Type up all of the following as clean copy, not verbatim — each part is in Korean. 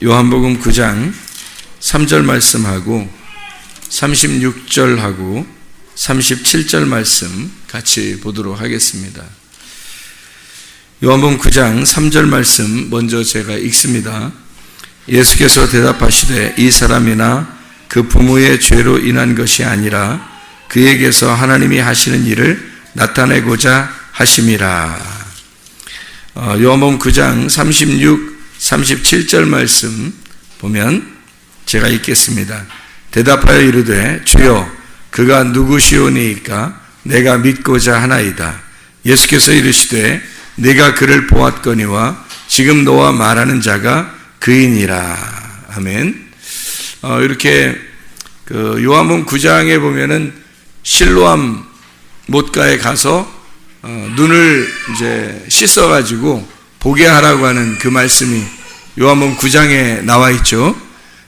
요한복음 9장 3절 말씀하고 36절하고 37절 말씀 같이 보도록 하겠습니다. 요한복음 9장 3절 말씀 먼저 제가 읽습니다. 예수께서 대답하시되 이 사람이나 그 부모의 죄로 인한 것이 아니라 그에게서 하나님이 하시는 일을 나타내고자 하심이라. 요한복음 9장 36, 37절 말씀 보면 제가 읽겠습니다. 대답하여 이르되 주여 그가 누구시오니이까 내가 믿고자 하나이다. 예수께서 이르시되 내가 그를 보았거니와 지금 너와 말하는 자가 그이니라. 아멘. 이렇게 요한복음 9장에 보면은 실로암 못가에 가서 눈을 이제 씻어가지고 보게 하라고 하는 그 말씀이 요한복음 9장에 나와 있죠.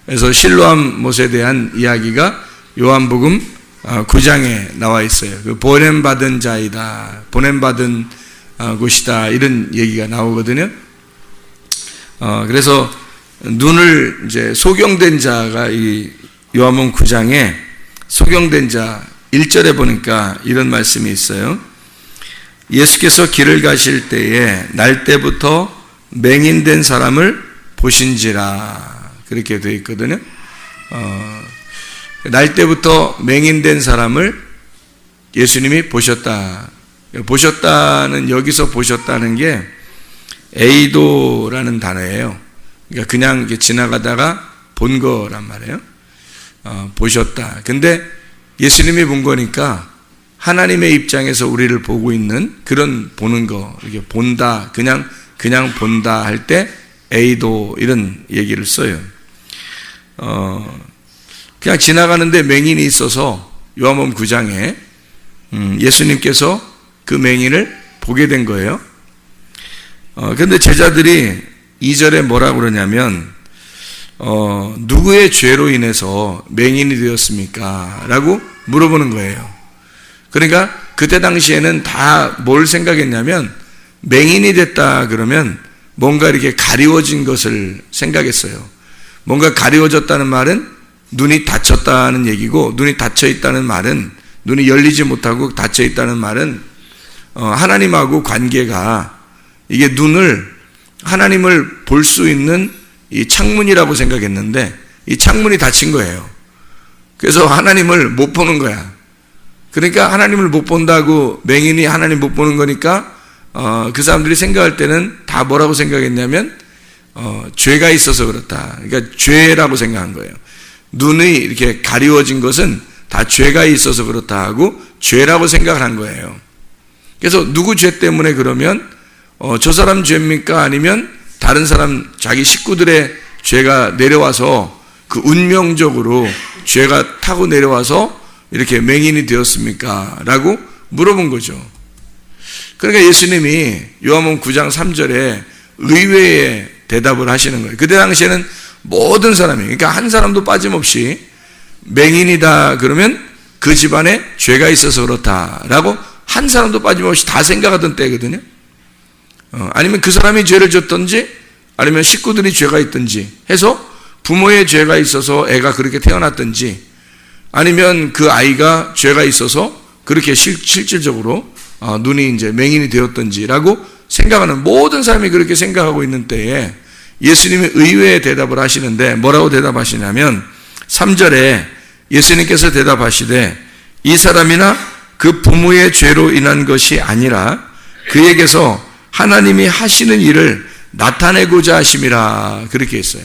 그래서 실로암 못에 대한 이야기가 요한복음 9장에 나와 있어요. 그 보냄받은 자이다, 보냄받은 곳이다, 이런 얘기가 나오거든요. 그래서 눈을 이제 소경된 자가 이 요한복음 9장에 소경된 자 1절에 보니까 이런 말씀이 있어요. 예수께서 길을 가실 때에 날 때부터 맹인된 사람을 보신지라, 그렇게 되어 있거든요. 날 때부터 맹인된 사람을 예수님이 보셨다. 보셨다는, 여기서 보셨다는 게 에이도라는 단어예요. 그러니까 그냥 이렇게 지나가다가 본 거란 말이에요. 보셨다. 근데 예수님이 본 거니까 하나님의 입장에서 우리를 보고 있는 그런 보는 거, 이렇게 본다, 그냥 본다 할 때 에이도, 이런 얘기를 써요. 그냥 지나가는데 맹인이 있어서 요한복음 9장에 예수님께서 그 맹인을 보게 된 거예요. 그런데 제자들이 2절에 뭐라고 그러냐면 누구의 죄로 인해서 맹인이 되었습니까? 라고 물어보는 거예요. 그러니까 그때 당시에는 다 뭘 생각했냐면 맹인이 됐다 그러면 뭔가 이렇게 가리워진 것을 생각했어요. 뭔가 가리워졌다는 말은 눈이 닫혔다는 얘기고, 눈이 닫혀 있다는 말은, 눈이 열리지 못하고 닫혀 있다는 말은 하나님하고 관계가, 이게 눈을, 하나님을 볼 수 있는 이 창문이라고 생각했는데 이 창문이 닫힌 거예요. 그래서 하나님을 못 보는 거야. 그러니까 하나님을 못 본다고, 맹인이 하나님 못 보는 거니까 그 사람들이 생각할 때는 다 뭐라고 생각했냐면 죄가 있어서 그렇다. 그러니까 죄라고 생각한 거예요. 눈이 이렇게 가리워진 것은 다 죄가 있어서 그렇다 하고 죄라고 생각을 한 거예요. 그래서 누구 죄 때문에 그러면 저 사람 죄입니까? 아니면 다른 사람, 자기 식구들의 죄가 내려와서 그 운명적으로 죄가 타고 내려와서 이렇게 맹인이 되었습니까? 라고 물어본 거죠. 그러니까 예수님이 요한복음 9장 3절에 의외의 대답을 하시는 거예요. 그때 당시에는 모든 사람이, 그러니까 한 사람도 빠짐없이 맹인이다 그러면 그 집안에 죄가 있어서 그렇다라고 한 사람도 빠짐없이 다 생각하던 때거든요. 아니면 그 사람이 죄를 졌든지 아니면 식구들이 죄가 있든지 해서 부모의 죄가 있어서 애가 그렇게 태어났든지 아니면 그 아이가 죄가 있어서 그렇게 실질적으로 눈이 이제 맹인이 되었든지라고 생각하는, 모든 사람이 그렇게 생각하고 있는 때에 예수님이 의외의 대답을 하시는데 뭐라고 대답하시냐면 3절에 예수님께서 대답하시되 이 사람이나 그 부모의 죄로 인한 것이 아니라 그에게서 하나님이 하시는 일을 나타내고자 하심이라, 그렇게 했어요.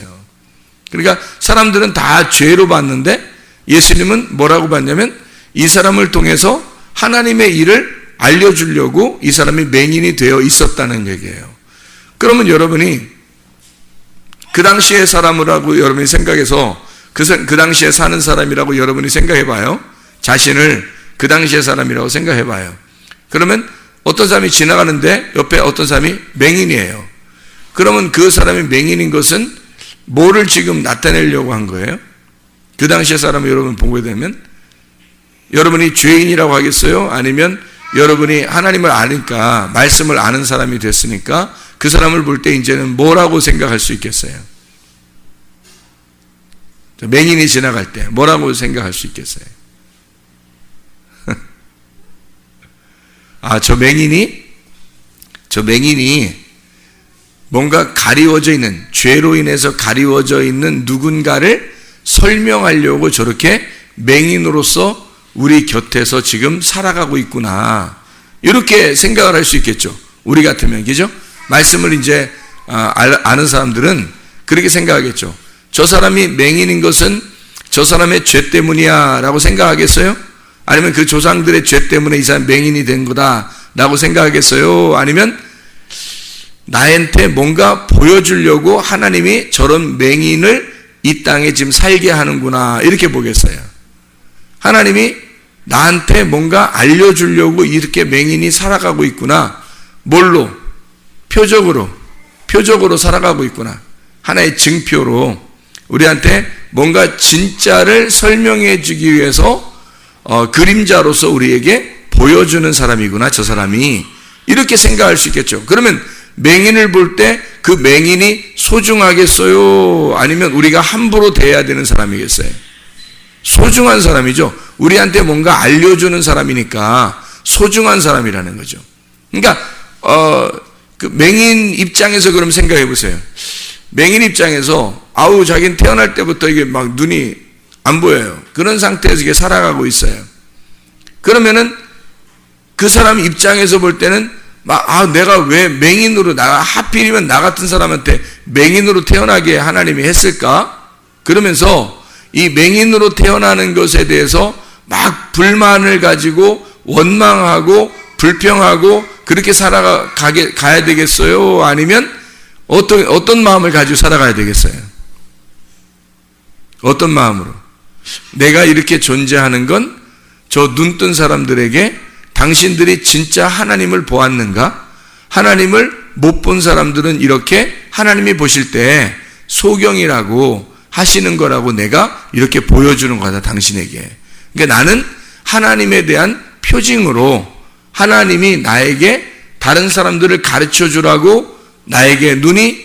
그러니까 사람들은 다 죄로 봤는데 예수님은 뭐라고 봤냐면 이 사람을 통해서 하나님의 일을 알려주려고 이 사람이 맹인이 되어 있었다는 얘기예요. 그러면 여러분이 그 당시의 사람이라고 여러분이 생각해서 그 당시에 사는 사람이라고 여러분이 생각해봐요. 자신을 그 당시의 사람이라고 생각해봐요. 그러면 어떤 사람이 지나가는데 옆에 어떤 사람이 맹인이에요. 그러면 그 사람이 맹인인 것은 뭐를 지금 나타내려고 한 거예요? 그 당시의 사람을 여러분 보게 되면 여러분이 죄인이라고 하겠어요? 아니면 여러분이 하나님을 아니까, 말씀을 아는 사람이 됐으니까 그 사람을 볼 때 이제는 뭐라고 생각할 수 있겠어요? 맹인이 지나갈 때 뭐라고 생각할 수 있겠어요? 저 맹인이 뭔가 가리워져 있는, 죄로 인해서 가리워져 있는 누군가를 설명하려고 저렇게 맹인으로서 우리 곁에서 지금 살아가고 있구나, 이렇게 생각을 할 수 있겠죠. 우리 같으면, 그죠? 말씀을 이제 아는 사람들은 그렇게 생각하겠죠. 저 사람이 맹인인 것은 저 사람의 죄 때문이야 라고 생각하겠어요? 아니면 그 조상들의 죄 때문에 이 사람 맹인이 된 거다 라고 생각하겠어요? 아니면 나한테 뭔가 보여주려고 하나님이 저런 맹인을 이 땅에 지금 살게 하는구나, 이렇게 보겠어요? 하나님이 나한테 뭔가 알려주려고 이렇게 맹인이 살아가고 있구나, 뭘로? 표적으로 살아가고 있구나, 하나의 증표로 우리한테 뭔가 진짜를 설명해 주기 위해서 그림자로서 우리에게 보여주는 사람이구나, 저 사람이, 이렇게 생각할 수 있겠죠. 그러면 맹인을 볼 때 그 맹인이 소중하겠어요? 아니면 우리가 함부로 대해야 되는 사람이겠어요? 소중한 사람이죠. 우리한테 뭔가 알려주는 사람이니까 소중한 사람이라는 거죠. 그러니까 그 맹인 입장에서 그럼 생각해 보세요. 맹인 입장에서 자기는 태어날 때부터 이게 막 눈이 안 보여요. 그런 상태에서 이게 살아가고 있어요. 그러면은 그 사람 입장에서 볼 때는 내가 왜 맹인으로, 하필이면 나 같은 사람한테 맹인으로 태어나게 하나님이 했을까? 그러면서 이 맹인으로 태어나는 것에 대해서 막 불만을 가지고 원망하고 불평하고 그렇게 가야 되겠어요? 아니면 어떤 마음을 가지고 살아가야 되겠어요? 어떤 마음으로? 내가 이렇게 존재하는 건 저 눈뜬 사람들에게 당신들이 진짜 하나님을 보았는가? 하나님을 못 본 사람들은 이렇게 하나님이 보실 때 소경이라고 하시는 거라고 내가 이렇게 보여주는 거다, 당신에게. 그러니까 나는 하나님에 대한 표징으로 하나님이 나에게 다른 사람들을 가르쳐 주라고 나에게 눈이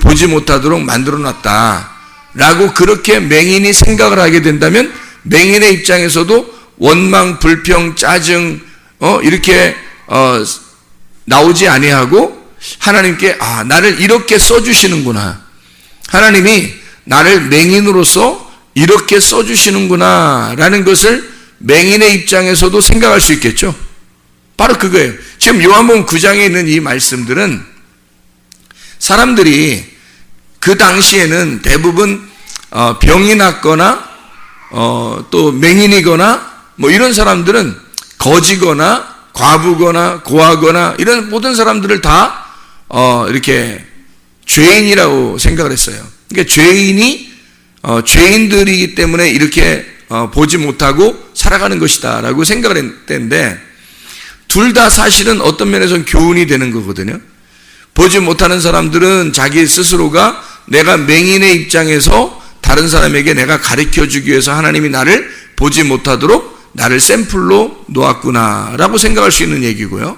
보지 못하도록 만들어 놨다 라고 그렇게 맹인이 생각을 하게 된다면 맹인의 입장에서도 원망, 불평, 짜증 이렇게 나오지 아니하고 하나님께 나를 이렇게 써주시는구나, 하나님이 나를 맹인으로서 이렇게 써주시는구나 라는 것을 맹인의 입장에서도 생각할 수 있겠죠. 바로 그거예요. 지금 요한복음 9장에 있는 이 말씀들은 사람들이 그 당시에는 대부분 병이 났거나 또 맹인이거나 뭐 이런 사람들은 거지거나 과부거나 고아거나 이런 모든 사람들을 다 이렇게 죄인이라고 생각을 했어요. 그러니까 죄인들이기 때문에 이렇게 보지 못하고 살아가는 것이다 라고 생각을 했는데, 둘 다 사실은 어떤 면에서는 교훈이 되는 거거든요. 보지 못하는 사람들은 자기 스스로가 내가 맹인의 입장에서 다른 사람에게 내가 가르쳐 주기 위해서 하나님이 나를 보지 못하도록 나를 샘플로 놓았구나 라고 생각할 수 있는 얘기고요.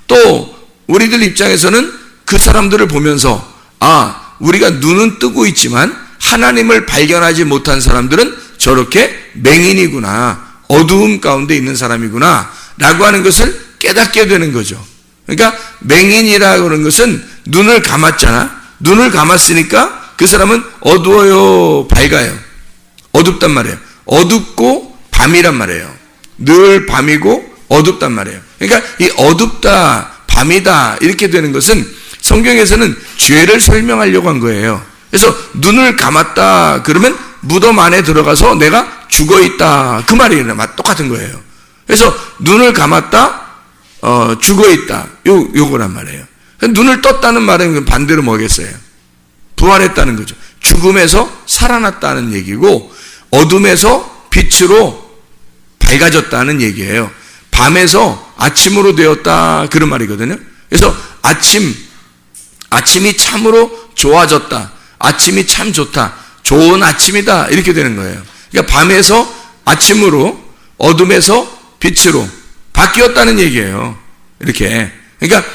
또 우리들 입장에서는 그 사람들을 보면서 우리가 눈은 뜨고 있지만 하나님을 발견하지 못한 사람들은 저렇게 맹인이구나, 어두움 가운데 있는 사람이구나 라고 하는 것을 깨닫게 되는 거죠. 그러니까 맹인이라고 하는 것은 눈을 감았잖아. 눈을 감았으니까 그 사람은 어두워요, 밝아요? 어둡단 말이에요. 어둡고 밤이란 말이에요. 늘 밤이고 어둡단 말이에요. 그러니까 이 어둡다, 밤이다 이렇게 되는 것은 성경에서는 죄를 설명하려고 한 거예요. 그래서 눈을 감았다 그러면 무덤 안에 들어가서 내가 죽어있다, 그 말이에요. 똑같은 거예요. 그래서 눈을 감았다, 죽어있다, 요거란 말이에요. 눈을 떴다는 말은 반대로 뭐겠어요? 부활했다는 거죠. 죽음에서 살아났다는 얘기고 어둠에서 빛으로 밝아졌다는 얘기예요. 밤에서 아침으로 되었다, 그런 말이거든요. 그래서 아침이 참으로 좋아졌다, 아침이 참 좋다, 좋은 아침이다 이렇게 되는 거예요. 그러니까 밤에서 아침으로, 어둠에서 빛으로 바뀌었다는 얘기예요. 이렇게. 그러니까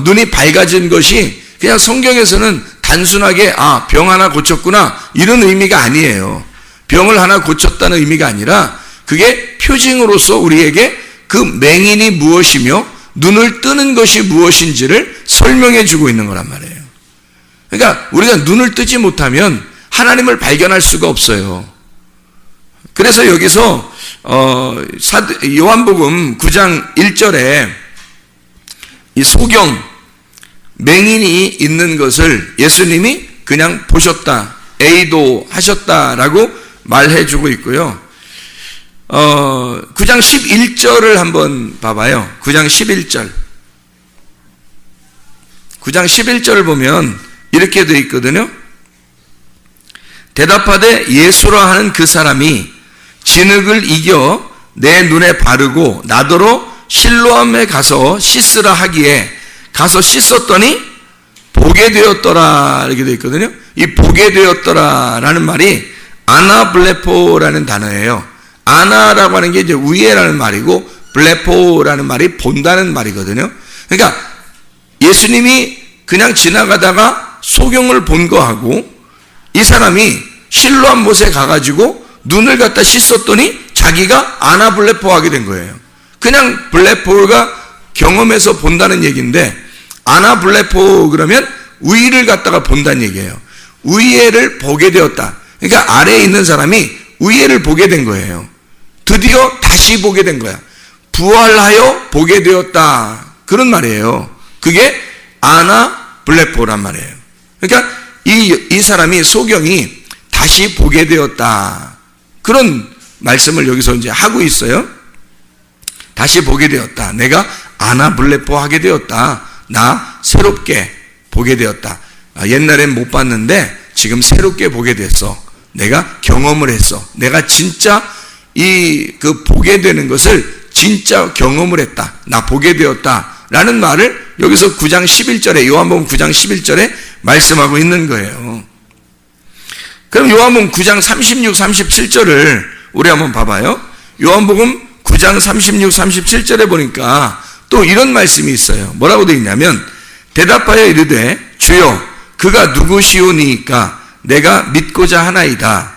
눈이 밝아진 것이 그냥 성경에서는 단순하게 병 하나 고쳤구나 이런 의미가 아니에요. 병을 하나 고쳤다는 의미가 아니라 그게 표징으로서 우리에게 그 맹인이 무엇이며 눈을 뜨는 것이 무엇인지를 설명해 주고 있는 거란 말이에요. 그러니까 우리가 눈을 뜨지 못하면 하나님을 발견할 수가 없어요. 그래서 여기서 요한복음 9장 1절에 이 소경 맹인이 있는 것을 예수님이 그냥 보셨다, 에이도하셨다라고 말해주고 있고요. 9장 11절을 한번 봐봐요. 9장 11절. 9장 11절을 보면 이렇게 되어 있거든요. 대답하되 예수라 하는 그 사람이 진흙을 이겨 내 눈에 바르고 나더러 실로암에 가서 씻으라 하기에 가서 씻었더니 보게 되었더라 이렇게 되어 있거든요. 이 보게 되었더라라는 말이 아나블레포라는 단어예요. 아나라고 하는 게 이제 위에라는 말이고 블레포라는 말이 본다는 말이거든요. 그러니까 예수님이 그냥 지나가다가 소경을 본 거하고 이 사람이 실로암 못에 가가지고 눈을 갖다 씻었더니 자기가 아나블레포 하게 된 거예요. 그냥 블레포가 경험해서 본다는 얘기인데 아나블레포 그러면 위를 갖다가 본다는 얘기예요. 위에를 보게 되었다. 그러니까 아래에 있는 사람이 위에를 보게 된 거예요. 드디어 다시 보게 된 거야. 부활하여 보게 되었다. 그런 말이에요. 그게 아나블레포란 말이에요. 그러니까 이 사람이 소경이 다시 보게 되었다. 그런 말씀을 여기서 이제 하고 있어요. 다시 보게 되었다. 내가 아나블레포 하게 되었다. 나 새롭게 보게 되었다. 옛날엔 못 봤는데 지금 새롭게 보게 됐어. 내가 경험을 했어. 내가 진짜 그 보게 되는 것을 진짜 경험을 했다. 나 보게 되었다. 라는 말을 여기서 9장 11절에 요한복음 9장 11절에 말씀하고 있는 거예요. 그럼 요한복음 9장 36, 37절을 우리 한번 봐봐요. 요한복음 9장 36, 37절에 보니까 또 이런 말씀이 있어요. 뭐라고 되어 있냐면 대답하여 이르되 주여 그가 누구시오니까 내가 믿고자 하나이다.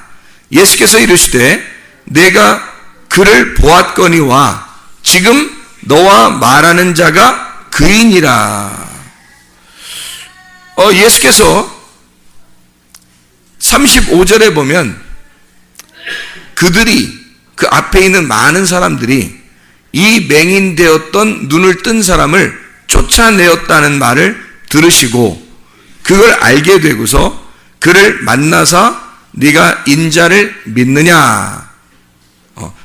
예수께서 이르시되 내가 그를 보았거니와 지금 너와 말하는 자가 그이니라. 예수께서 35절에 보면 그들이 그 앞에 있는 많은 사람들이 이 맹인 되었던 눈을 뜬 사람을 쫓아내었다는 말을 들으시고 그걸 알게 되고서 그를 만나서 네가 인자를 믿느냐,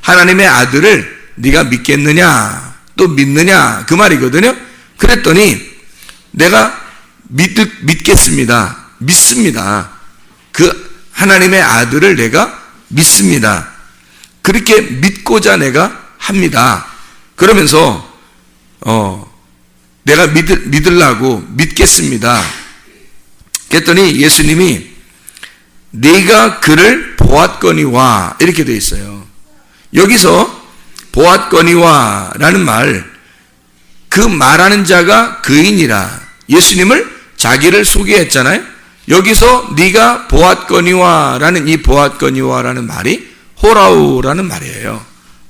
하나님의 아들을 네가 믿겠느냐, 또 믿느냐 그 말이거든요. 그랬더니 내가 믿겠습니다. 믿습니다. 그 하나님의 아들을 내가 믿습니다. 그렇게 믿고자 내가 합니다. 그러면서 내가 믿으려고 믿겠습니다. 그랬더니 예수님이 네가 그를 보았거니와 이렇게 되어 있어요. 여기서 보았거니와 라는 말, 그 말하는 자가 그이니라. 예수님을 자기를 소개했잖아요. 여기서 네가 보았거니와 라는 이 보았거니와 라는 말이 호라우라는 말이에요.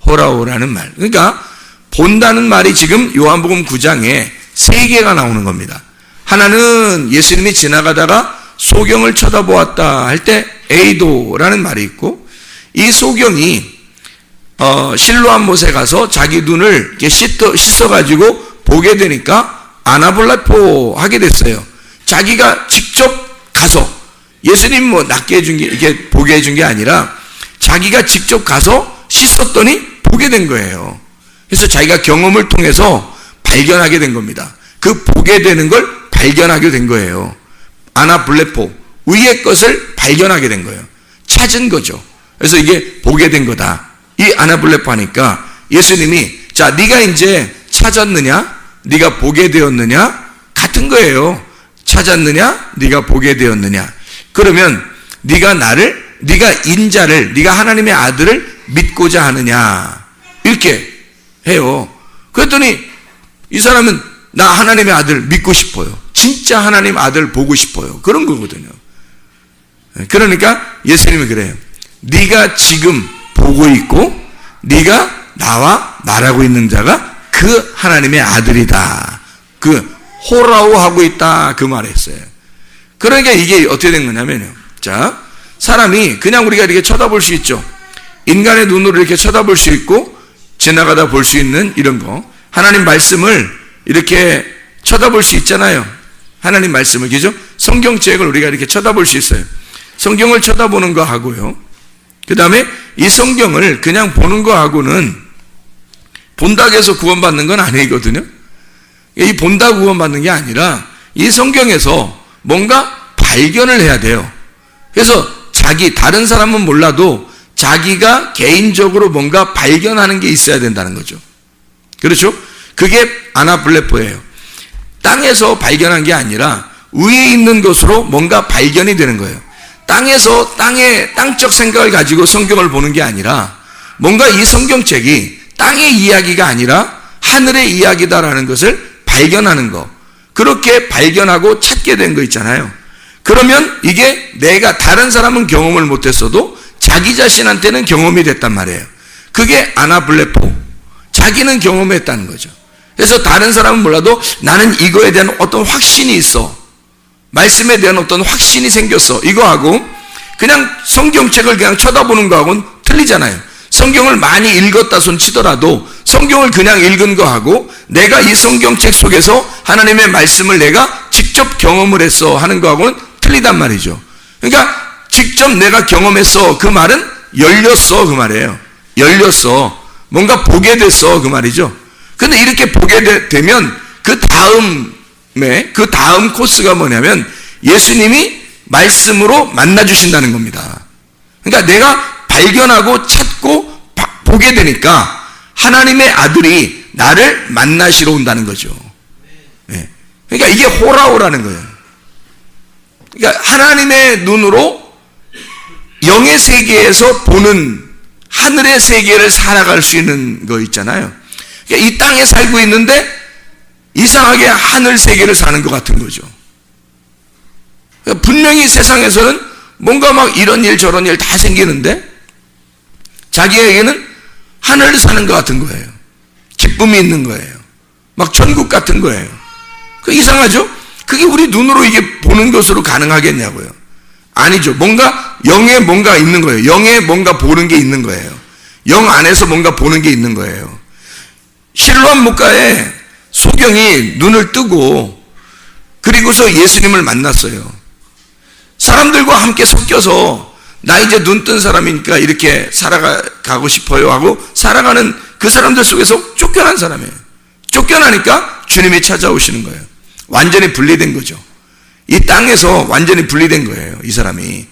호라우라는 말. 그러니까 본다는 말이 지금 요한복음 9장에 3개가 나오는 겁니다. 하나는 예수님이 지나가다가 소경을 쳐다보았다 할 때 에이도라는 말이 있고, 이 소경이 실로암 못에 가서 자기 눈을 이렇게 씻어가지고 보게 되니까 아나블레포 하게 됐어요. 자기가 직접 가서 예수님 뭐 낫게 해준 게 이게 보게 해준 게 아니라 자기가 직접 가서 씻었더니 보게 된 거예요. 그래서 자기가 경험을 통해서 발견하게 된 겁니다. 그 보게 되는 걸 발견하게 된 거예요. 아나블레포, 위의 것을 발견하게 된 거예요. 찾은 거죠. 그래서 이게 보게 된 거다. 이 아나블레포 하니까 예수님이 자, 네가 이제 찾았느냐? 네가 보게 되었느냐? 같은 거예요. 찾았느냐? 네가 보게 되었느냐? 그러면 네가 인자를, 네가 하나님의 아들을 믿고자 하느냐? 이렇게 해요. 그랬더니 이 사람은 나 하나님의 아들 믿고 싶어요. 진짜 하나님 아들 보고 싶어요. 그런 거거든요. 그러니까 예수님이 그래요. 네가 지금 보고 있고 네가 나와 말하고 있는 자가 그 하나님의 아들이다. 그 호라오 하고 있다. 그 말했어요. 그러니까 이게 어떻게 된 거냐면요. 자, 사람이 그냥 우리가 이렇게 쳐다볼 수 있죠. 인간의 눈으로 이렇게 쳐다볼 수 있고 지나가다 볼 수 있는 이런 거. 하나님 말씀을 이렇게 쳐다볼 수 있잖아요. 하나님 말씀을, 그죠? 성경책을 우리가 이렇게 쳐다볼 수 있어요. 성경을 쳐다보는 거 하고요. 그 다음에 이 성경을 그냥 보는 거 하고는 본다고 해서 구원받는 건 아니거든요. 이 본다고 구원받는 게 아니라 이 성경에서 뭔가 발견을 해야 돼요. 그래서 다른 사람은 몰라도 자기가 개인적으로 뭔가 발견하는 게 있어야 된다는 거죠. 그렇죠? 그게 아나블레포예요. 땅에서 발견한 게 아니라 위에 있는 것으로 뭔가 발견이 되는 거예요. 땅에서 땅적 생각을 가지고 성경을 보는 게 아니라 뭔가 이 성경책이 땅의 이야기가 아니라 하늘의 이야기다라는 것을 발견하는 거. 그렇게 발견하고 찾게 된 거 있잖아요. 그러면 이게 내가 다른 사람은 경험을 못했어도 자기 자신한테는 경험이 됐단 말이에요. 그게 아나블레포. 자기는 경험했다는 거죠. 그래서 다른 사람은 몰라도 나는 이거에 대한 어떤 확신이 있어. 말씀에 대한 어떤 확신이 생겼어. 이거하고 그냥 성경책을 그냥 쳐다보는 거하고는 틀리잖아요. 성경을 많이 읽었다 손 치더라도 성경을 그냥 읽은 거하고 내가 이 성경책 속에서 하나님의 말씀을 내가 직접 경험을 했어 하는 거하고는 틀리단 말이죠. 그러니까 직접 내가 경험했어 그 말은 열렸어 그 말이에요. 열렸어. 뭔가 보게 됐어 그 말이죠. 근데 이렇게 보게 되면 그 다음 코스가 뭐냐면 예수님이 말씀으로 만나주신다는 겁니다. 그러니까 내가 발견하고 찾고 보게 되니까 하나님의 아들이 나를 만나시러 온다는 거죠. 네. 그러니까 이게 호라오라는 거예요. 그러니까 하나님의 눈으로 영의 세계에서 보는 하늘의 세계를 살아갈 수 있는 거 있잖아요. 그러니까 이 땅에 살고 있는데 이상하게 하늘 세계를 사는 것 같은 거죠. 그러니까 분명히 세상에서는 뭔가 막 이런 일 저런 일 다 생기는데 자기에게는 하늘을 사는 것 같은 거예요. 기쁨이 있는 거예요. 막 천국 같은 거예요. 그 이상하죠? 그게 우리 눈으로 이게 보는 것으로 가능하겠냐고요. 아니죠. 뭔가 영에 뭔가 있는 거예요. 영에 뭔가 보는 게 있는 거예요. 영 안에서 뭔가 보는 게 있는 거예요. 실로암 목가에 소경이 눈을 뜨고 그리고서 예수님을 만났어요. 사람들과 함께 섞여서 나 이제 눈 뜬 사람이니까 이렇게 살아가고 싶어요 하고 살아가는 그 사람들 속에서 쫓겨난 사람이에요. 쫓겨나니까 주님이 찾아오시는 거예요. 완전히 분리된 거죠. 이 땅에서 완전히 분리된 거예요. 이 사람이.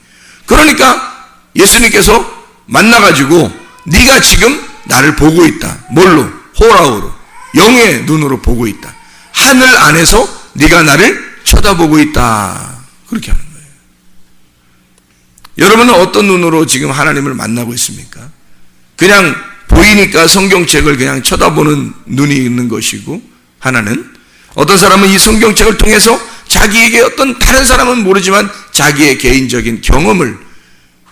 그러니까 예수님께서 만나가지고 네가 지금 나를 보고 있다. 뭘로? 호라오로. 영의 눈으로 보고 있다. 하늘 안에서 네가 나를 쳐다보고 있다. 그렇게 하는 거예요. 여러분은 어떤 눈으로 지금 하나님을 만나고 있습니까? 그냥 보이니까 성경책을 그냥 쳐다보는 눈이 있는 것이고 하나는 어떤 사람은 이 성경책을 통해서 자기에게 어떤 다른 사람은 모르지만 자기의 개인적인 경험을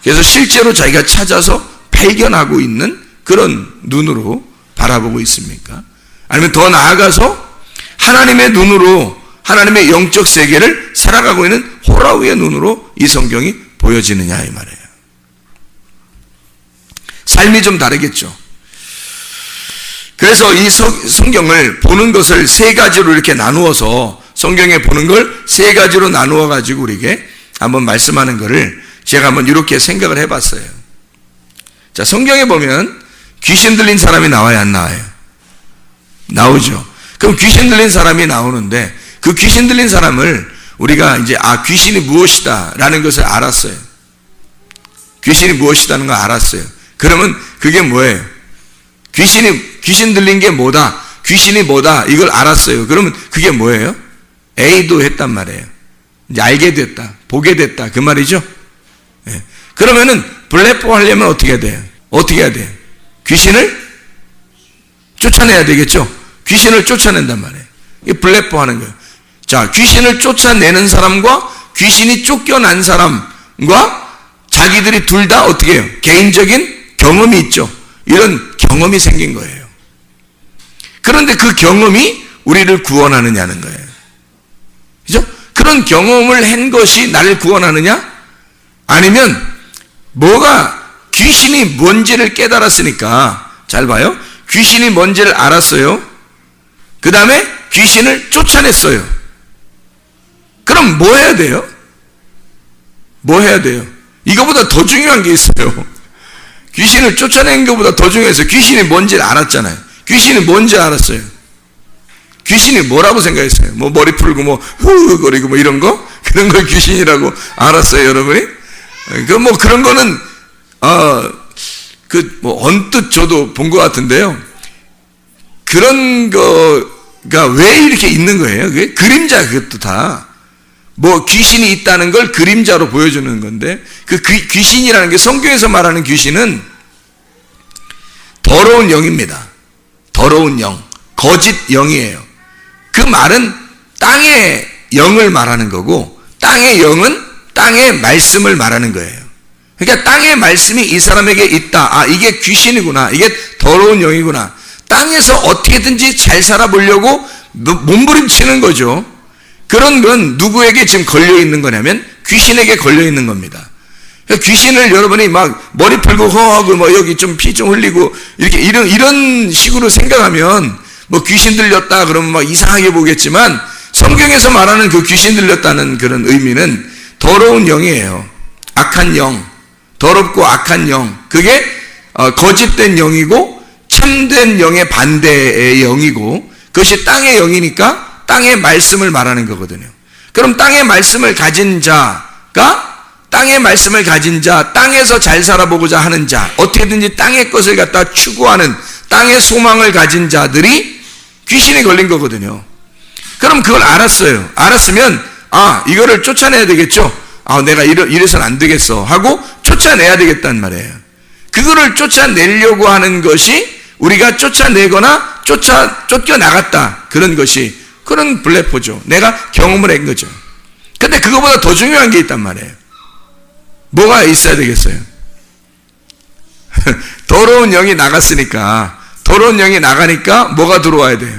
그래서 실제로 자기가 찾아서 발견하고 있는 그런 눈으로 바라보고 있습니까? 아니면 더 나아가서 하나님의 눈으로 하나님의 영적 세계를 살아가고 있는 호라우의 눈으로 이 성경이 보여지느냐 이 말이에요. 삶이 좀 다르겠죠. 그래서 이 성경을 보는 것을 세 가지로 이렇게 나누어서 성경에 보는 걸 세 가지로 나누어 가지고 우리에게 한번 말씀하는 것을 제가 한번 이렇게 생각을 해봤어요. 자, 성경에 보면 귀신 들린 사람이 나와야 안 나와요? 나오죠. 그럼 귀신 들린 사람이 나오는데 그 귀신 들린 사람을 우리가 이제 귀신이 무엇이다 라는 것을 알았어요. 귀신이 무엇이다는 걸 알았어요. 그러면 그게 뭐예요? 귀신 들린 게 뭐다? 귀신이 뭐다? 이걸 알았어요. 그러면 그게 뭐예요? A도 했단 말이에요. 이제 알게 됐다. 보게 됐다. 그 말이죠? 네. 그러면은 블레포 하려면 어떻게 해야 돼요? 어떻게 해야 돼요? 귀신을 쫓아내야 되겠죠? 귀신을 쫓아낸단 말이에요. 이게 블레포 하는 거예요. 자, 귀신을 쫓아내는 사람과 귀신이 쫓겨난 사람과 자기들이 둘 다 어떻게 해요? 개인적인 경험이 있죠. 이런 경험이 생긴 거예요. 그런데 그 경험이 우리를 구원하느냐는 거예요. 그죠? 그런 경험을 한 것이 나를 구원하느냐? 아니면 뭐가 귀신이 뭔지를 깨달았으니까, 잘 봐요. 귀신이 뭔지를 알았어요. 그 다음에 귀신을 쫓아냈어요. 그럼 뭐 해야 돼요? 뭐 해야 돼요? 이거보다 더 중요한 게 있어요. 귀신을 쫓아낸 것보다 더 중요해서 귀신이 뭔지를 알았잖아요. 귀신이 뭔지 알았어요. 귀신이 뭐라고 생각했어요? 뭐 머리 풀고 뭐 후거리고 뭐 이런 거? 그런 걸 귀신이라고 알았어요, 여러분이? 그 뭐 그런 거는 뭐 언뜻 저도 본 것 같은데요. 그런 거가 왜 이렇게 있는 거예요? 그게 그림자, 그것도 다. 뭐 귀신이 있다는 걸 그림자로 보여주는 건데, 그 귀신이라는 게 성경에서 말하는 귀신은 더러운 영입니다. 더러운 영, 거짓 영이에요. 그 말은 땅의 영을 말하는 거고, 땅의 영은 땅의 말씀을 말하는 거예요. 그러니까 땅의 말씀이 이 사람에게 있다. 아, 이게 귀신이구나. 이게 더러운 영이구나. 땅에서 어떻게든지 잘 살아보려고 몸부림치는 거죠. 그런 건 누구에게 지금 걸려 있는 거냐면 귀신에게 걸려 있는 겁니다. 그러니까 귀신을 여러분이 막 머리 풀고 허하고 뭐 여기 좀 피 좀 흘리고 이렇게 이런 식으로 생각하면 뭐 귀신 들렸다 그러면 막 이상하게 보겠지만, 성경에서 말하는 그 귀신 들렸다는 그런 의미는 더러운 영이에요. 악한 영, 더럽고 악한 영. 그게 거짓된 영이고 참된 영의 반대의 영이고, 그것이 땅의 영이니까 땅의 말씀을 말하는 거거든요. 그럼 땅의 말씀을 가진 자가, 땅의 말씀을 가진 자, 땅에서 잘 살아보고자 하는 자, 어떻게든지 땅의 것을 갖다 추구하는 땅의 소망을 가진 자들이 귀신이 걸린 거거든요. 그럼 그걸 알았어요. 알았으면 이거를 쫓아내야 되겠죠. 내가 이래서는 안 되겠어 하고 쫓아내야 되겠단 말이에요. 그거를 쫓아내려고 하는 것이 우리가 쫓아내거나 쫓겨나갔다, 그런 것이, 그런 블레포죠. 내가 경험을 한 거죠. 근데 그거보다 더 중요한 게 있단 말이에요. 뭐가 있어야 되겠어요? 더러운 영이 나갔으니까, 더러운 영이 나가니까 뭐가 들어와야 돼요?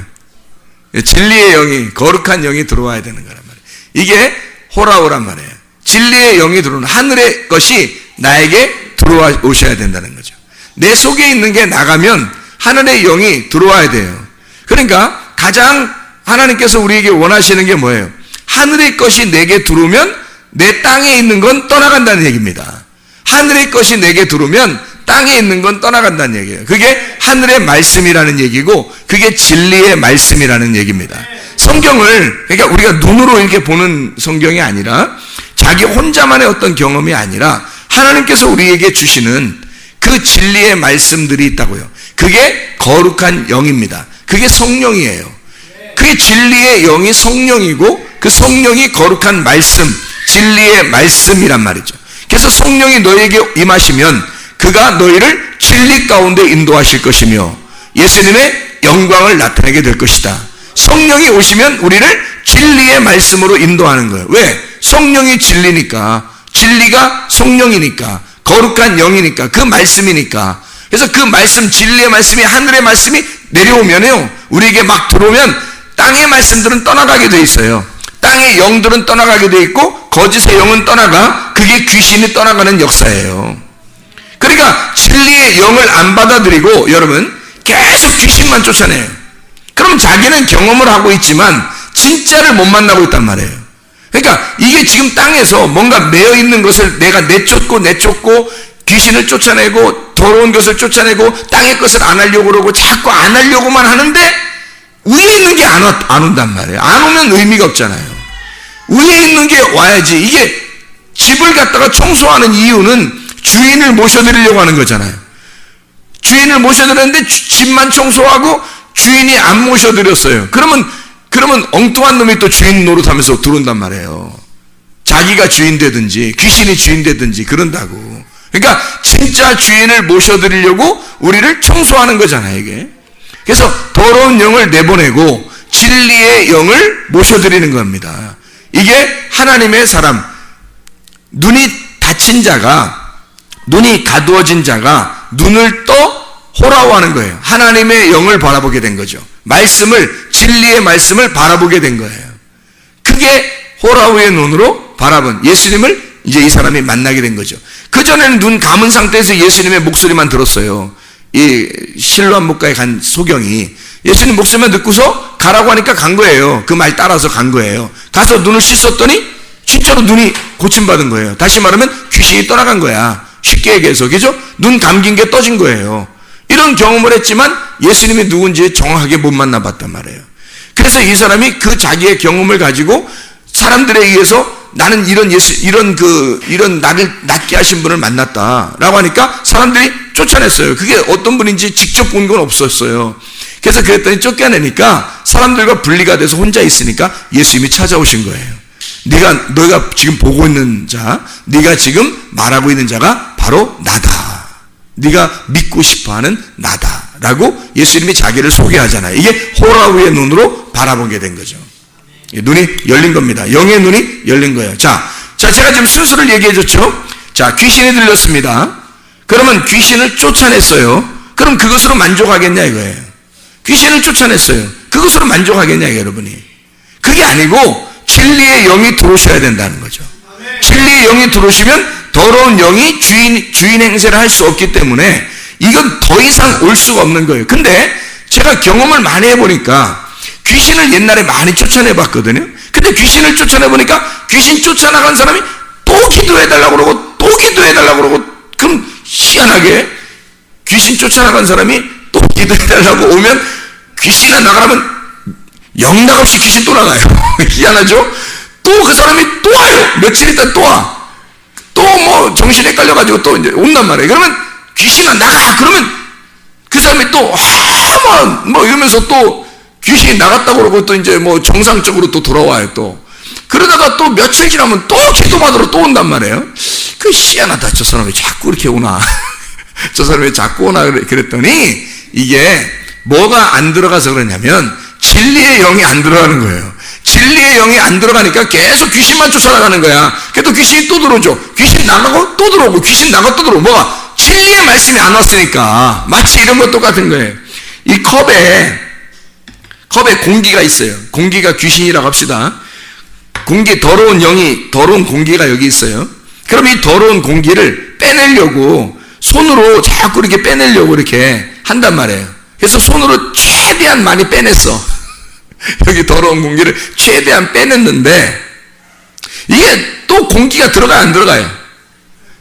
진리의 영이, 거룩한 영이 들어와야 되는 거란 말이에요. 이게 호라오란 말이에요. 진리의 영이 들어오는, 하늘의 것이 나에게 들어오셔야 된다는 거죠. 내 속에 있는 게 나가면 하늘의 영이 들어와야 돼요. 그러니까 가장 하나님께서 우리에게 원하시는 게 뭐예요? 하늘의 것이 내게 들어오면 내 땅에 있는 건 떠나간다는 얘기입니다. 하늘의 것이 내게 들어오면 땅에 있는 건 떠나간다는 얘기예요. 그게 하늘의 말씀이라는 얘기고, 그게 진리의 말씀이라는 얘기입니다. 성경을, 그러니까 우리가 눈으로 이렇게 보는 성경이 아니라, 자기 혼자만의 어떤 경험이 아니라 하나님께서 우리에게 주시는 그 진리의 말씀들이 있다고요. 그게 거룩한 영입니다. 그게 성령이에요. 그게 진리의 영이 성령이고, 그 성령이 거룩한 말씀, 진리의 말씀이란 말이죠. 그래서 성령이 너에게 임하시면 그가 너희를 진리 가운데 인도하실 것이며 예수님의 영광을 나타내게 될 것이다. 성령이 오시면 우리를 진리의 말씀으로 인도하는 거예요. 왜? 성령이 진리니까, 진리가 성령이니까, 거룩한 영이니까, 그 말씀이니까. 그래서 그 말씀, 진리의 말씀이, 하늘의 말씀이 내려오면요, 우리에게 막 들어오면 땅의 말씀들은 떠나가게 돼 있어요. 땅의 영들은 떠나가게 돼 있고, 거짓의 영은 떠나가, 그게 귀신이 떠나가는 역사예요. 그러니까 진리의 영을 안 받아들이고 여러분 계속 귀신만 쫓아내요. 그럼 자기는 경험을 하고 있지만 진짜를 못 만나고 있단 말이에요. 그러니까 이게 지금 땅에서 뭔가 매여 있는 것을 내가 내쫓고 귀신을 쫓아내고 더러운 것을 쫓아내고 땅의 것을 안 하려고 그러고 자꾸 안 하려고만 하는데 위에 있는 게 안 온단 말이에요. 안 오면 의미가 없잖아요. 위에 있는 게 와야지. 이게 집을 갖다가 청소하는 이유는 주인을 모셔드리려고 하는 거잖아요. 주인을 모셔드렸는데 집만 청소하고 주인이 안 모셔드렸어요. 그러면 엉뚱한 놈이 또 주인 노릇하면서 들어온단 말이에요. 자기가 주인 되든지 귀신이 주인 되든지 그런다고. 그러니까 진짜 주인을 모셔드리려고 우리를 청소하는 거잖아요, 이게. 그래서 더러운 영을 내보내고 진리의 영을 모셔드리는 겁니다. 이게 하나님의 사람, 눈이 닫힌 자가 눈이 가두어진 자가 눈을 떠 호라워하는 거예요. 하나님의 영을 바라보게 된 거죠. 진리의 말씀을 바라보게 된 거예요. 그게 호라우의 눈으로 바라본 예수님을 이제 이 사람이 만나게 된 거죠. 그전에는 눈 감은 상태에서 예수님의 목소리만 들었어요. 이 실로암 목가에 간 소경이 예수님 목소리만 듣고서 가라고 하니까 간 거예요. 그 말 따라서 간 거예요. 가서 눈을 씻었더니 진짜로 눈이 고침받은 거예요. 다시 말하면 귀신이 떠나간 거야. 쉽게 얘기해서, 그죠? 눈 감긴 게 떠진 거예요. 이런 경험을 했지만 예수님이 누군지 정확하게 못 만나봤단 말이에요. 그래서 이 사람이 그 자기의 경험을 가지고 사람들에 의해서 나는 이런 나를 낫게 하신 분을 만났다라고 하니까 사람들이 쫓아냈어요. 그게 어떤 분인지 직접 본 건 없었어요. 그래서 그랬더니 쫓겨내니까 사람들과 분리가 돼서 혼자 있으니까 예수님이 찾아오신 거예요. 너가 지금 보고 있는 자, 네가 지금 말하고 있는 자가 바로 나다. 네가 믿고 싶어하는 나다라고 예수님이 자기를 소개하잖아요. 이게 호라우의 눈으로 바라보게 된 거죠. 눈이 열린 겁니다. 영의 눈이 열린 거예요. 자, 제가 지금 순서를 얘기해 줬죠. 자, 귀신이 들렸습니다. 그러면 귀신을 쫓아냈어요. 그럼 그것으로 만족하겠냐 이거예요. 귀신을 쫓아냈어요. 그것으로 만족하겠냐 이거예요, 여러분이. 그게 아니고 진리의 영이 들어오셔야 된다는 거죠. 진리의 영이 들어오시면 더러운 영이 주인 행세를 할 수 없기 때문에 이건 더 이상 올 수가 없는 거예요. 근데 제가 경험을 많이 해보니까 귀신을 옛날에 많이 쫓아내봤거든요. 근데 귀신을 쫓아내보니까 귀신 쫓아나간 사람이 또 기도해달라고 그러고 또 기도해달라고 그러고, 그럼 희한하게 귀신 쫓아나간 사람이 또 기도해달라고 오면 귀신이 나가라면 영락없이 귀신 또 나가요. 희한하죠? 또 그 사람이 또 와요. 며칠 있다 또 와. 또 뭐 정신이 헷갈려가지고 또 이제 온단 말이에요. 그러면 귀신아 나가! 그러면 그 사람이 또 뭐 이러면서 또 귀신이 나갔다고 그러고 또 이제 뭐 정상적으로 또 돌아와요 또. 그러다가 또 며칠 지나면 또 기도받으러 또 온단 말이에요. 그 희한하다. 저 사람이 자꾸 이렇게 오나. 저 사람이 자꾸 오나 그랬더니 이게 뭐가 안 들어가서 그러냐면 진리의 영이 안 들어가는 거예요. 진리의 영이 안 들어가니까 계속 귀신만 쫓아나가는 거야. 그래도 귀신이 또 들어오죠. 귀신 나가고 또 들어오고 귀신 나가고 또 들어오고. 뭐가? 진리의 말씀이 안 왔으니까. 마치 이런 것 똑같은 거예요. 이 컵에 공기가 있어요. 공기가 귀신이라고 합시다. 더러운 공기가 여기 있어요. 그럼 이 더러운 공기를 빼내려고 손으로 자꾸 이렇게 빼내려고 이렇게 한단 말이에요. 그래서 손으로 최대한 많이 빼냈어. 여기 더러운 공기를 최대한 빼냈는데 이게 또 공기가 들어가요, 안 들어가요?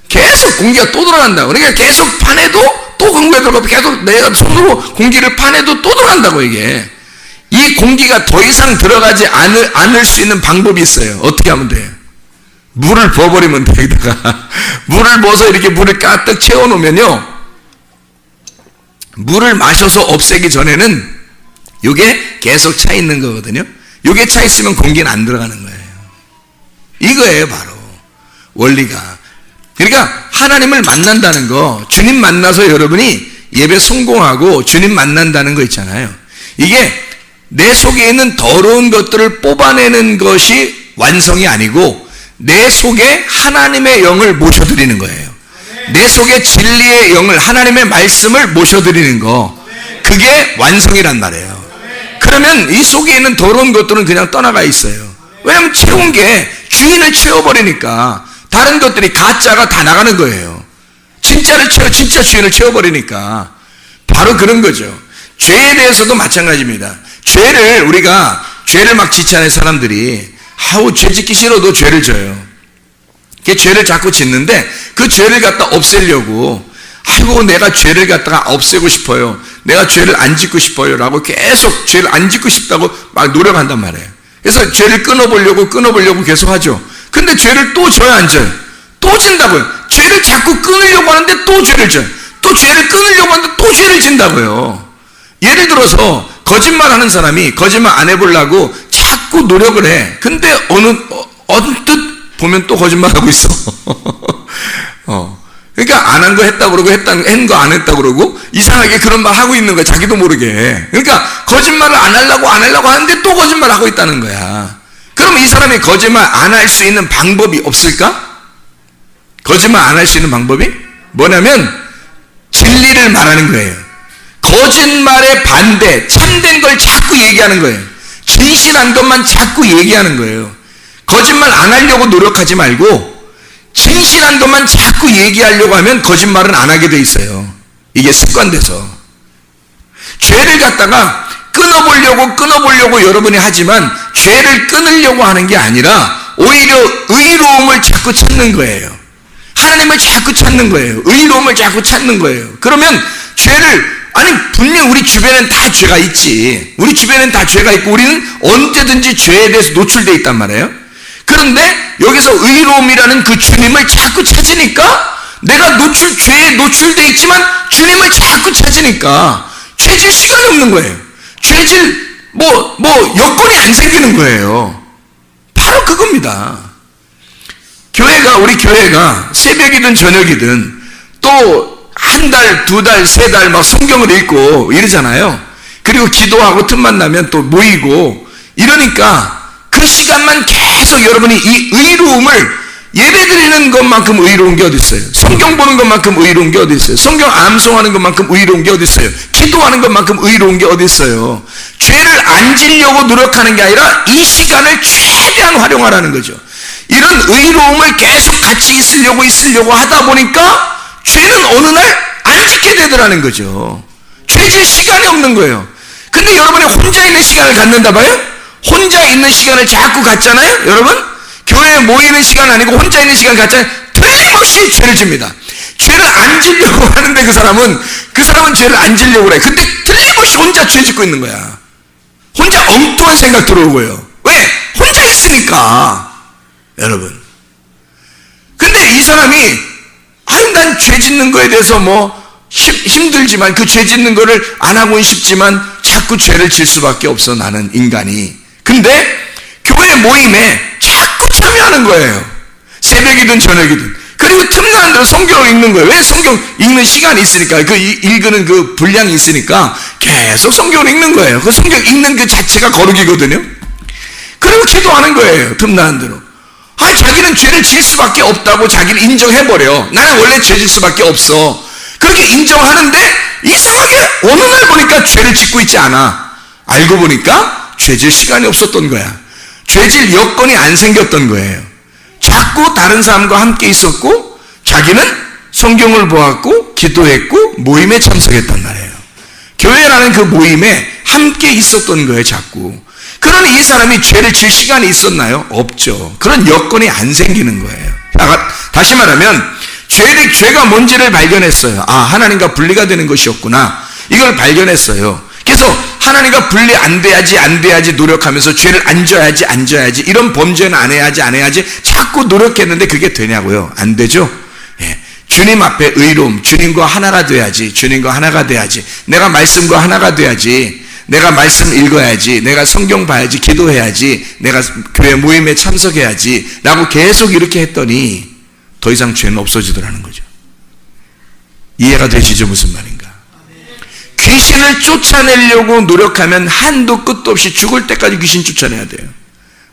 계속 공기가 또 들어간다고. 그러니까 계속 파내도 또 공기가 들어가고 계속 내가 손으로 공기를 파내도 또 들어간다고. 이게 이 공기가 더 이상 들어가지 않을 수 있는 방법이 있어요. 어떻게 하면 돼요? 물을 부어버리면 돼. 여기다가 물을 부어서 이렇게 물을 가득 채워놓으면요, 물을 마셔서 없애기 전에는 이게 계속 차 있는 거거든요. 이게 차 있으면 공기는 안 들어가는 거예요. 이거예요, 바로 원리가. 그러니까 하나님을 만난다는 거, 주님 만나서 여러분이 예배 성공하고 주님 만난다는 거 있잖아요. 이게 내 속에 있는 더러운 것들을 뽑아내는 것이 완성이 아니고 내 속에 하나님의 영을 모셔드리는 거예요. 내 속에 진리의 영을, 하나님의 말씀을 모셔드리는 거, 그게 완성이란 말이에요. 그러면 이 속에 있는 더러운 것들은 그냥 떠나가 있어요. 왜냐하면 채운 게 주인을 채워버리니까 다른 것들이 가짜가 다 나가는 거예요. 진짜 주인을 채워버리니까. 바로 그런 거죠. 죄에 대해서도 마찬가지입니다. 죄를 막 지체하는 사람들이 죄 짓기 싫어도 죄를 져요. 죄를 자꾸 짓는데 그 죄를 갖다 없애려고, 내가 죄를 갖다가 없애고 싶어요. 내가 죄를 안 짓고 싶어요. 라고 계속 죄를 안 짓고 싶다고 막 노력한단 말이에요. 그래서 죄를 끊어보려고 계속 하죠. 근데 죄를 또 져요, 안 져요? 또 진다고요. 죄를 자꾸 끊으려고 하는데 또 죄를 져요. 또 죄를 끊으려고 하는데 또 죄를 진다고요. 예를 들어서 거짓말 하는 사람이 거짓말 안 해보려고 자꾸 노력을 해. 근데 언뜻 보면 또 거짓말하고 있어. 그러니까 안 한 거 했다고 그러고 한 거 안 했다고 그러고 이상하게 그런 말 하고 있는 거야, 자기도 모르게. 그러니까 거짓말을 안 하려고 하는데 또 거짓말 하고 있다는 거야. 그럼 이 사람이 거짓말 안 할 수 있는 방법이 없을까? 거짓말 안 할 수 있는 방법이? 뭐냐면 진리를 말하는 거예요. 거짓말의 반대, 참된 걸 자꾸 얘기하는 거예요. 진실한 것만 자꾸 얘기하는 거예요. 거짓말 안 하려고 노력하지 말고 진실한 것만 자꾸 얘기하려고 하면 거짓말은 안 하게 돼 있어요. 이게 습관돼서. 죄를 갖다가 끊어보려고 여러분이 하지만 죄를 끊으려고 하는 게 아니라 오히려 의로움을 자꾸 찾는 거예요. 하나님을 자꾸 찾는 거예요. 의로움을 자꾸 찾는 거예요. 그러면 분명 우리 주변엔 다 죄가 있지. 우리 주변엔 다 죄가 있고 우리는 언제든지 죄에 대해서 노출되어 있단 말이에요. 그런데 여기서 의로움이라는 그 주님을 자꾸 찾으니까 내가 죄에 노출되어 있지만 주님을 자꾸 찾으니까 죄질 시간이 없는 거예요. 죄질 여건이 안 생기는 거예요. 바로 그겁니다. 우리 교회가 새벽이든 저녁이든 또 한 달, 두 달, 세 달 막 성경을 읽고 이러잖아요. 그리고 기도하고 틈만 나면 또 모이고 이러니까 그 시간만 계속 여러분이 이 의로움을 예배드리는 것만큼 의로운 게 어디 있어요? 성경 보는 것만큼 의로운 게 어디 있어요? 성경 암송하는 것만큼 의로운 게 어디 있어요? 기도하는 것만큼 의로운 게 어디 있어요? 죄를 안 지려고 노력하는 게 아니라 이 시간을 최대한 활용하라는 거죠. 이런 의로움을 계속 같이 있으려고 하다 보니까 죄는 어느 날 안 짓게 되더라는 거죠. 죄질 시간이 없는 거예요. 근데 여러분이 혼자 있는 시간을 갖는다 봐요? 혼자 있는 시간을 자꾸 갖잖아요? 여러분? 교회에 모이는 시간 아니고 혼자 있는 시간 갖잖아요? 틀림없이 죄를 집니다. 죄를 안 지려고 하는데 그 사람은 죄를 안 지려고 그래. 근데 틀림없이 혼자 죄 짓고 있는 거야. 혼자 엉뚱한 생각 들어오고요. 왜? 혼자 있으니까. 여러분. 근데 이 사람이 난 죄 짓는 거에 대해서 힘들지만 그 죄 짓는 거를 안 하고는 싶지만 자꾸 죄를 질 수밖에 없어 나는 인간이. 근데 교회 모임에 자꾸 참여하는 거예요. 새벽이든 저녁이든. 그리고 틈나는 대로 성경을 읽는 거예요. 왜? 성경 읽는 시간이 있으니까. 읽는 그 분량이 있으니까 계속 성경을 읽는 거예요. 그 성경 읽는 그 자체가 거룩이거든요. 그리고 기도하는 거예요. 틈나는 대로. 자기는 죄를 질 수밖에 없다고 자기를 인정해버려. 나는 원래 죄 질 수밖에 없어. 그렇게 인정하는데 이상하게 어느 날 보니까 죄를 짓고 있지 않아. 알고 보니까 죄질 시간이 없었던 거야. 죄질 여건이 안 생겼던 거예요. 자꾸 다른 사람과 함께 있었고 자기는 성경을 보았고 기도했고 모임에 참석했단 말이에요. 교회라는 그 모임에 함께 있었던 거예요. 자꾸. 그러니 이 사람이 죄를 질 시간이 있었나요? 없죠. 그런 여건이 안 생기는 거예요. 다시 말하면 죄가 뭔지를 발견했어요. 하나님과 분리가 되는 것이었구나. 이걸 발견했어요. 그래서 하나님과 분리 안 돼야지 노력하면서 죄를 안 져야지 이런 범죄는 안 해야지 자꾸 노력했는데 그게 되냐고요? 안 되죠? 예. 주님 앞에 의로움, 주님과 하나가 돼야지. 내가 말씀과 하나가 돼야지. 내가 말씀 읽어야지, 내가 성경 봐야지, 기도해야지, 내가 교회 모임에 참석해야지 라고 계속 이렇게 했더니 더 이상 죄는 없어지더라는 거죠. 이해가 되시죠? 무슨 말인가? 귀신을 쫓아내려고 노력하면 한도 끝도 없이 죽을 때까지 귀신 쫓아내야 돼요.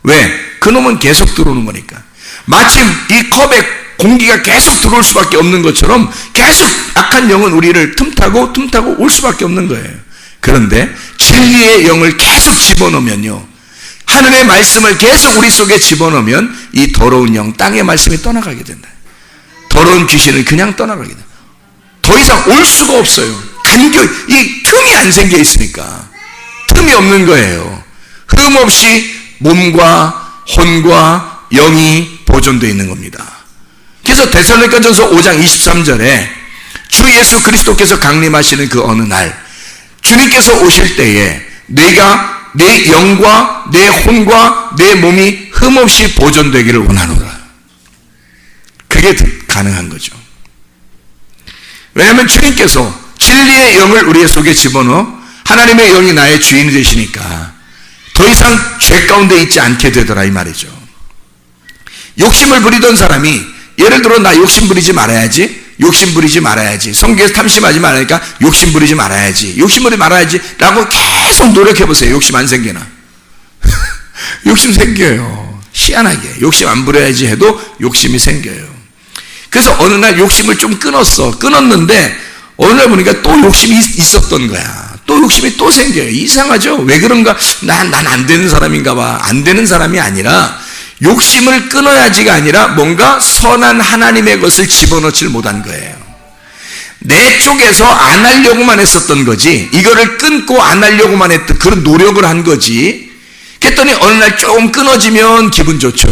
왜? 그놈은 계속 들어오는 거니까. 마치 이 컵에 공기가 계속 들어올 수밖에 없는 것처럼 계속 악한 영은 우리를 틈타고 올 수밖에 없는 거예요. 그런데 진리의 영을 계속 집어넣으면요, 하늘의 말씀을 계속 우리 속에 집어넣으면 이 더러운 영, 땅의 말씀이 떠나가게 된다. 더러운 귀신은 그냥 떠나가게 된다. 더 이상 올 수가 없어요. 이 틈이 안 생겨 있으니까. 틈이 없는 거예요. 흠 없이 몸과 혼과 영이 보존되어 있는 겁니다. 그래서 데살로니가전서 5장 23절에 주 예수 그리스도께서 강림하시는 그 어느 날 주님께서 오실 때에 내가 내 영과 내 혼과 내 몸이 흠없이 보존되기를 원하노라. 그게 가능한 거죠. 왜냐하면 주님께서 진리의 영을 우리의 속에 집어넣어 하나님의 영이 나의 주인이 되시니까 더 이상 죄 가운데 있지 않게 되더라 이 말이죠. 욕심을 부리던 사람이 예를 들어 나 욕심 부리지 말아야지 성경에서 탐심하지 말라니까 욕심 부리지 말아야지 라고 계속 노력해보세요. 욕심 안 생기나? 욕심 생겨요. 희한하게 욕심 안 부려야지 해도 욕심이 생겨요. 그래서 어느 날 욕심을 좀 끊었는데 어느 날 보니까 또 욕심이 있었던 거야. 또 욕심이 또 생겨요. 이상하죠? 왜 그런가? 난 안 되는 사람인가 봐. 안 되는 사람이 아니라 욕심을 끊어야지가 아니라 뭔가 선한 하나님의 것을 집어넣질 못한 거예요. 내 쪽에서 안 하려고만 했었던 거지, 이거를 끊고 안 하려고만 했던 그런 노력을 한 거지. 그랬더니 어느 날 조금 끊어지면 기분 좋죠.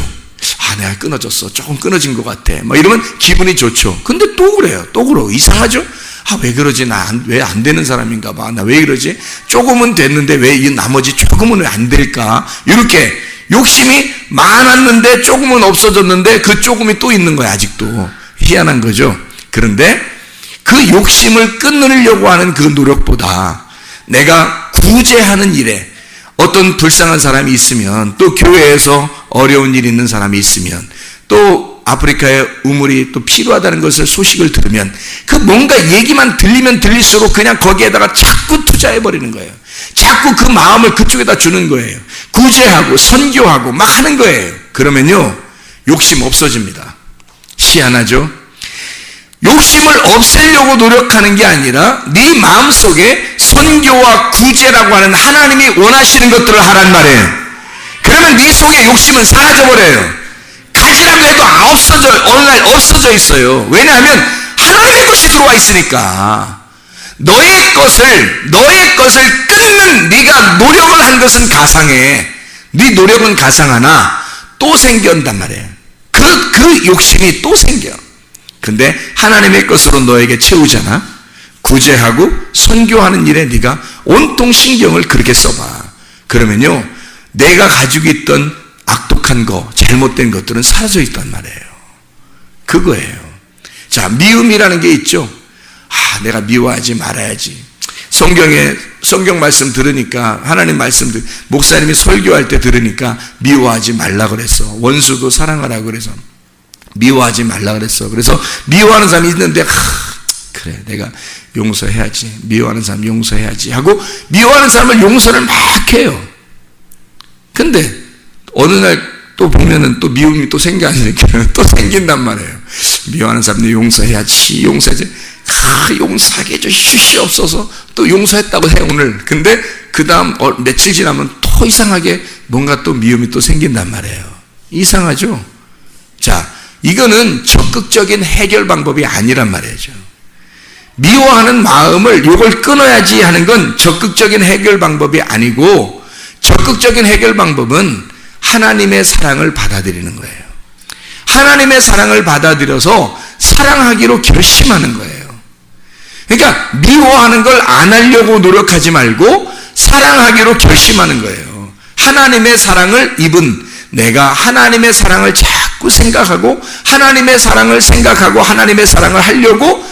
아, 내가 끊어졌어. 조금 끊어진 것 같아. 뭐 이러면 기분이 좋죠. 근데 또 그래요. 또 그러고. 이상하죠? 아, 왜 그러지? 왜 안 되는 사람인가 봐. 나 왜 그러지? 조금은 됐는데 왜 이 나머지 조금은 왜 안 될까? 이렇게 욕심이 많았는데 조금은 없어졌는데 그 조금이 또 있는 거야, 아직도. 희한한 거죠. 그런데 그 욕심을 끊으려고 하는 그 노력보다 내가 구제하는 일에 어떤 불쌍한 사람이 있으면, 또 교회에서 어려운 일이 있는 사람이 있으면, 또 아프리카에 우물이 또 필요하다는 것을 소식을 들으면 그 뭔가 얘기만 들리면 들릴수록 그냥 거기에다가 자꾸 투자해버리는 거예요. 자꾸 그 마음을 그쪽에다 주는 거예요. 구제하고 선교하고 막 하는 거예요. 그러면요, 욕심 없어집니다. 희한하죠? 욕심을 없애려고 노력하는 게 아니라 네 마음속에 선교와 구제라고 하는 하나님이 원하시는 것들을 하란 말이에요. 그러면 네 속에 욕심은 사라져버려요. 가지라고 해도 어느 날 없어져 있어요. 왜냐하면 하나님의 것이 들어와 있으니까. 너의 것을 끊는, 네가 노력을 한 것은 가상해. 네 노력은 가상하나 또 생긴단 말이에요. 그 욕심이 또 생겨. 근데 하나님의 것으로 너에게 채우잖아. 구제하고 선교하는 일에 네가 온통 신경을 그렇게 써봐. 그러면요, 내가 가지고 있던 악독한 거, 잘못된 것들은 사라져 있단 말이에요. 그거예요. 자, 미움이라는 게 있죠. 아, 내가 미워하지 말아야지. 성경 말씀 들으니까, 하나님 말씀 목사님이 설교할 때 들으니까 미워하지 말라 그랬어. 원수도 사랑하라 그래서 미워하지 말라 그랬어. 그래서 미워하는 사람이 있는데, 그래, 내가 용서해야지. 미워하는 사람 용서해야지 하고 미워하는 사람을 용서를 막 해요. 근데 어느 날 또 보면은 또 미움이 또 또 생긴단 말이에요. 미워하는 사람들 용서해야지. 용서하게 해줘. 휴시 없어서 또 용서했다고 해, 오늘. 근데 그 다음 며칠 지나면 또 이상하게 뭔가 또 미움이 또 생긴단 말이에요. 이상하죠? 자, 이거는 적극적인 해결 방법이 아니란 말이죠. 미워하는 마음을 요걸 끊어야지 하는 건 적극적인 해결 방법이 아니고, 적극적인 해결 방법은 하나님의 사랑을 받아들이는 거예요. 하나님의 사랑을 받아들여서 사랑하기로 결심하는 거예요. 그러니까 미워하는 걸 안 하려고 노력하지 말고 사랑하기로 결심하는 거예요. 하나님의 사랑을 입은 내가 하나님의 사랑을 자꾸 생각하고 하나님의 사랑을 생각하고 하나님의 사랑을 하려고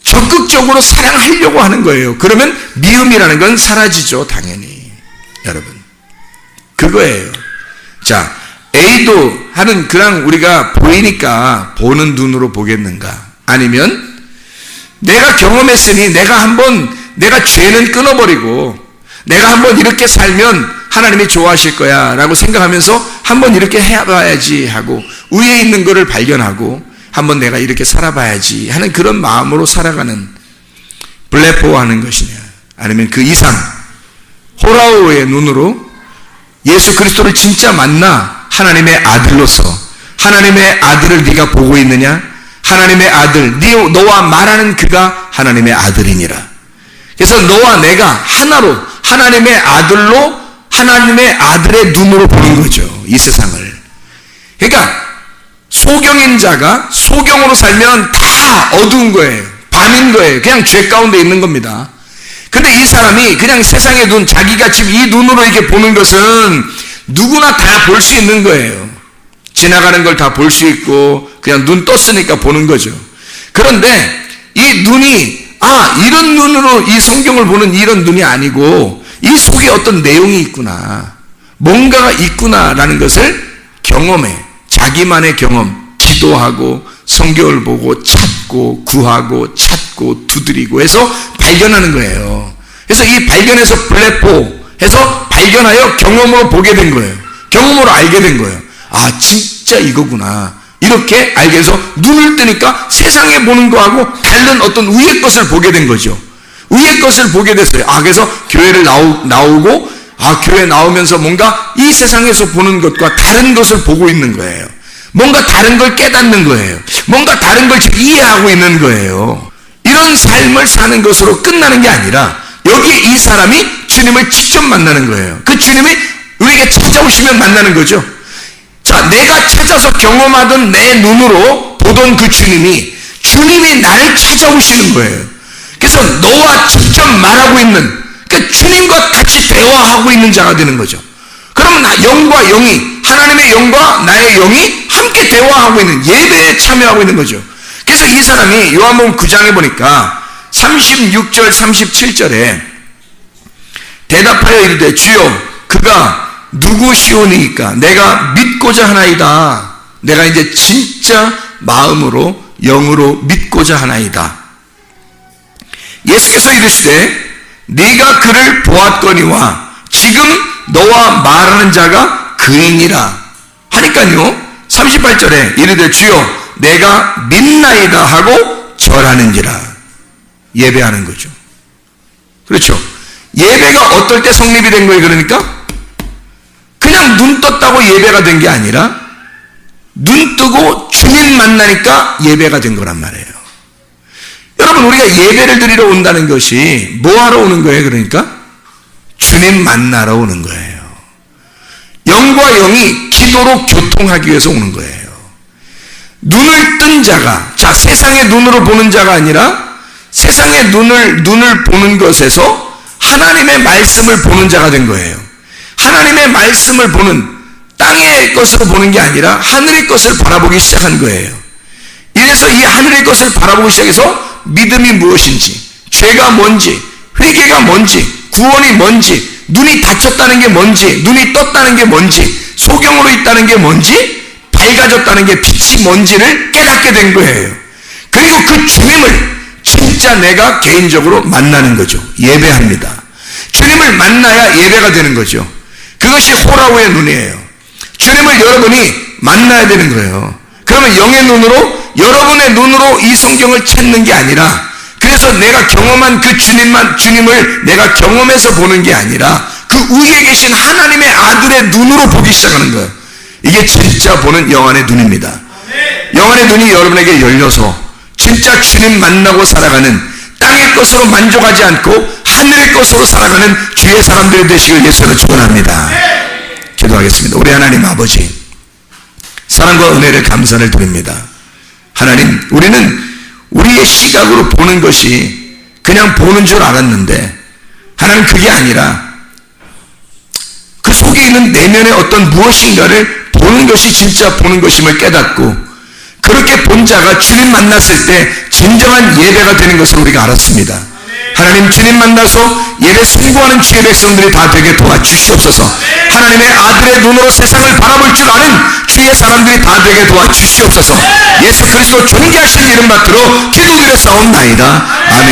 적극적으로 사랑하려고 하는 거예요. 그러면 미움이라는 건 사라지죠, 당연히. 여러분, 그거예요. 자, A도 하는, 그냥 우리가 보이니까 보는 눈으로 보겠는가? 아니면 내가 경험했으니 내가 죄는 끊어버리고 내가 한번 이렇게 살면 하나님이 좋아하실 거야 라고 생각하면서 한번 이렇게 해봐야지 하고 위에 있는 거를 발견하고 한번 내가 이렇게 살아봐야지 하는 그런 마음으로 살아가는 블레포 하는 것이냐, 아니면 그 이상 호라오의 눈으로 예수 그리스도를 진짜 만나 하나님의 아들로서 하나님의 아들을 네가 보고 있느냐? 하나님의 아들, 너와 말하는 그가 하나님의 아들이니라. 그래서 너와 내가 하나로 하나님의 아들로, 하나님의 아들의 눈으로 보는 거죠, 이 세상을. 그러니까 소경인 자가 소경으로 살면 다 어두운 거예요. 밤인 거예요. 그냥 죄 가운데 있는 겁니다. 근데 이 사람이 그냥 세상의 눈, 자기가 지금 이 눈으로 이렇게 보는 것은 누구나 다 볼 수 있는 거예요. 지나가는 걸 다 볼 수 있고 그냥 눈 떴으니까 보는 거죠. 그런데 이 눈이 이런 눈으로 이 성경을 보는 이런 눈이 아니고 이 속에 어떤 내용이 있구나, 뭔가가 있구나라는 것을 경험해. 자기만의 경험, 기도하고 성경을 보고 찾고 구하고 찾고 두드리고 해서 발견하는 거예요. 그래서 이 발견해서 블레포 해서 발견하여 경험으로 보게 된 거예요. 경험으로 알게 된 거예요. 진짜 이거구나. 이렇게 알게 해서 눈을 뜨니까 세상에 보는 거하고 다른 어떤 위의 것을 보게 된 거죠. 위의 것을 보게 됐어요. 그래서 교회를 나오고 교회 나오면서 뭔가 이 세상에서 보는 것과 다른 것을 보고 있는 거예요. 뭔가 다른 걸 깨닫는 거예요. 뭔가 다른 걸 이해하고 있는 거예요. 이런 삶을 사는 것으로 끝나는 게 아니라 여기에 이 사람이 주님을 직접 만나는 거예요. 그 주님이 우리에게 찾아오시면 만나는 거죠. 자, 내가 찾아서 경험하던 내 눈으로 보던 그 주님이 나를 찾아오시는 거예요. 그래서 너와 직접 말하고 있는, 그러니까 주님과 같이 대화하고 있는 자가 되는 거죠. 그러면 영과 영이, 하나님의 영과 나의 영이 함께 대화하고 있는, 예배에 참여하고 있는 거죠. 그래서 이 사람이 요한복음 9장에 보니까 36절 37절에 대답하여 이르되 주여 그가 누구시오니까 내가 믿고자 하나이다. 내가 이제 진짜 마음으로 영으로 믿고자 하나이다. 예수께서 이르시되 네가 그를 보았거니와 지금 너와 말하는 자가 그이니라 하니까요, 38절에 이르되 주여 내가 믿나이다 하고 절하는지라. 예배하는 거죠. 그렇죠. 예배가 어떨 때 성립이 된 거예요? 그러니까 그냥 눈 떴다고 예배가 된 게 아니라 눈 뜨고 주님 만나니까 예배가 된 거란 말이에요. 여러분, 우리가 예배를 드리러 온다는 것이 뭐 하러 오는 거예요? 그러니까 주님 만나러 오는 거예요. 영과 영이 기도로 교통하기 위해서 오는 거예요. 눈을 뜬 자가, 자, 세상의 눈으로 보는 자가 아니라 세상의 눈을 보는 것에서 하나님의 말씀을 보는 자가 된 거예요. 하나님의 말씀을 보는, 땅의 것으로 보는 게 아니라 하늘의 것을 바라보기 시작한 거예요. 이래서 이 하늘의 것을 바라보기 시작해서 믿음이 무엇인지, 죄가 뭔지, 회개가 뭔지, 구원이 뭔지, 눈이 닫혔다는 게 뭔지, 눈이 떴다는 게 뭔지, 소경으로 있다는 게 뭔지, 밝아졌다는 게 빛이 뭔지를 깨닫게 된 거예요. 그리고 그 주님을 진짜 내가 개인적으로 만나는 거죠. 예배합니다. 주님을 만나야 예배가 되는 거죠. 그것이 호라우의 눈이에요. 주님을 여러분이 만나야 되는 거예요. 그러면 영의 눈으로, 여러분의 눈으로 이 성경을 찾는 게 아니라, 그래서 내가 경험한 그 주님을 내가 경험해서 보는 게 아니라 그 위에 계신 하나님의 아들의 눈으로 보기 시작하는 거예요. 이게 진짜 보는 영안의 눈입니다. 영안의 눈이 여러분에게 열려서 진짜 주님 만나고 살아가는, 땅의 것으로 만족하지 않고 하늘의 것으로 살아가는 주의 사람들이 되시길 예수로 축원합니다. 기도하겠습니다. 우리 하나님 아버지, 사랑과 은혜를 감사를 드립니다. 하나님, 우리는 우리의 시각으로 보는 것이 그냥 보는 줄 알았는데, 하나님 그게 아니라 그 속에 있는 내면의 어떤 무엇인가를 보는 것이 진짜 보는 것임을 깨닫고, 그렇게 본 자가 주님 만났을 때 진정한 예배가 되는 것을 우리가 알았습니다. 하나님, 주님 만나서 예배 승부하는 주의 백성들이 다 되게 도와주시옵소서. 하나님의 아들의 눈으로 세상을 바라볼 줄 아는 주의 사람들이 다 되게 도와주시옵소서. 예수 그리스도 존귀하신 이름 받들어 기도드렸사옵나이다. 아멘.